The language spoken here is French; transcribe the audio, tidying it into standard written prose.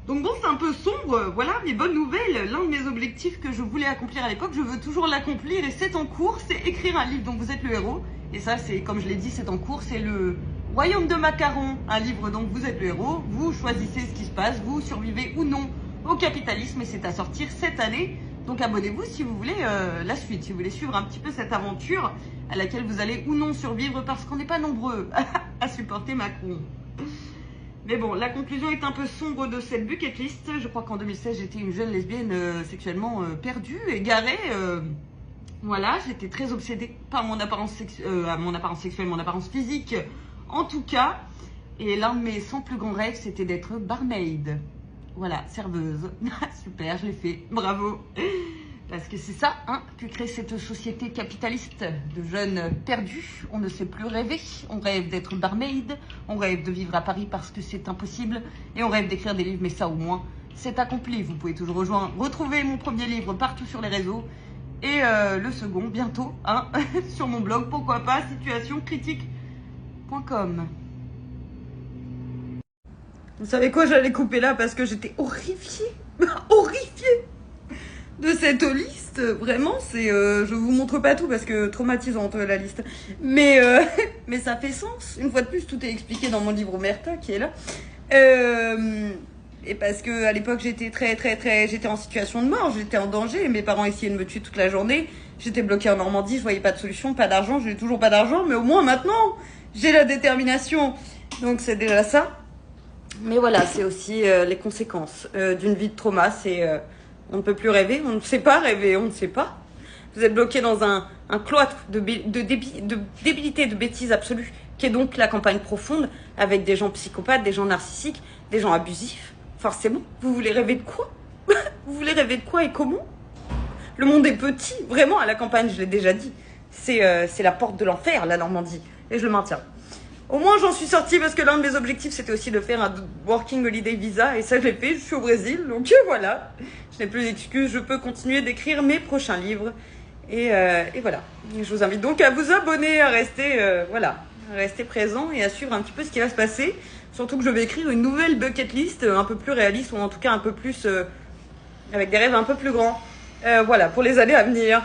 Donc bon, c'est un peu sombre, voilà, mais bonne nouvelle, l'un de mes objectifs que je voulais accomplir à l'époque, je veux toujours l'accomplir et c'est en cours, c'est écrire un livre dont vous êtes le héros. Et ça, c'est, comme je l'ai dit, c'est en cours, c'est le Royaume de Macaron, un livre dont vous êtes le héros. Vous choisissez ce qui se passe, vous survivez ou non au capitalisme et c'est à sortir cette année. Donc abonnez-vous si vous voulez la suite, si vous voulez suivre un petit peu cette aventure à laquelle vous allez ou non survivre parce qu'on n'est pas nombreux à supporter Macron. Mais bon, la conclusion est un peu sombre de cette bucket list. Je crois qu'en 2016, j'étais une jeune lesbienne sexuellement perdue, égarée. Voilà, j'étais très obsédée par mon apparence sexuelle, mon apparence physique en tout cas. Et l'un de mes 100 plus grands rêves, c'était d'être barmaid. Voilà, serveuse. Super, je l'ai fait. Bravo. Parce que c'est ça hein, que crée cette société capitaliste de jeunes perdus. On ne sait plus rêver. On rêve d'être barmaid. On rêve de vivre à Paris parce que c'est impossible. Et on rêve d'écrire des livres, mais ça au moins, c'est accompli. Vous pouvez toujours retrouver mon premier livre partout sur les réseaux. Et le second, bientôt, hein, sur mon blog, pourquoi pas, situationcritique.com. Vous savez quoi, j'allais couper là parce que j'étais horrifiée. Horrifiée de cette liste, vraiment, c'est, je vous montre pas tout parce que traumatisante la liste, mais mais ça fait sens. Une fois de plus, tout est expliqué dans mon livre Omerta qui est là, et parce que à l'époque j'étais j'étais en situation de mort, j'étais en danger, mes parents essayaient de me tuer toute la journée, j'étais bloquée en Normandie, je voyais pas de solution, pas d'argent, j'ai toujours pas d'argent, mais au moins maintenant j'ai la détermination, donc c'est déjà ça. Mais voilà, c'est aussi les conséquences d'une vie de trauma, c'est on ne peut plus rêver, on ne sait pas rêver, on ne sait pas. Vous êtes bloqué dans un cloître de débilité, de bêtises absolues, qui est donc la campagne profonde, avec des gens psychopathes, des gens narcissiques, des gens abusifs. Forcément, vous voulez rêver de quoi? Vous voulez rêver de quoi et comment? Le monde est petit, vraiment, à la campagne, je l'ai déjà dit. C'est la porte de l'enfer, la Normandie, et je le maintiens. Au moins, j'en suis sortie parce que l'un de mes objectifs, c'était aussi de faire un Working Holiday Visa. Et ça, je l'ai fait. Je suis au Brésil. Donc voilà. Je n'ai plus d'excuses. Je peux continuer d'écrire mes prochains livres. Et voilà. Et je vous invite donc à vous abonner, à rester, voilà, à rester présent et à suivre un petit peu ce qui va se passer. Surtout que je vais écrire une nouvelle bucket list un peu plus réaliste ou en tout cas un peu plus, avec des rêves un peu plus grands. Voilà, pour les années à venir.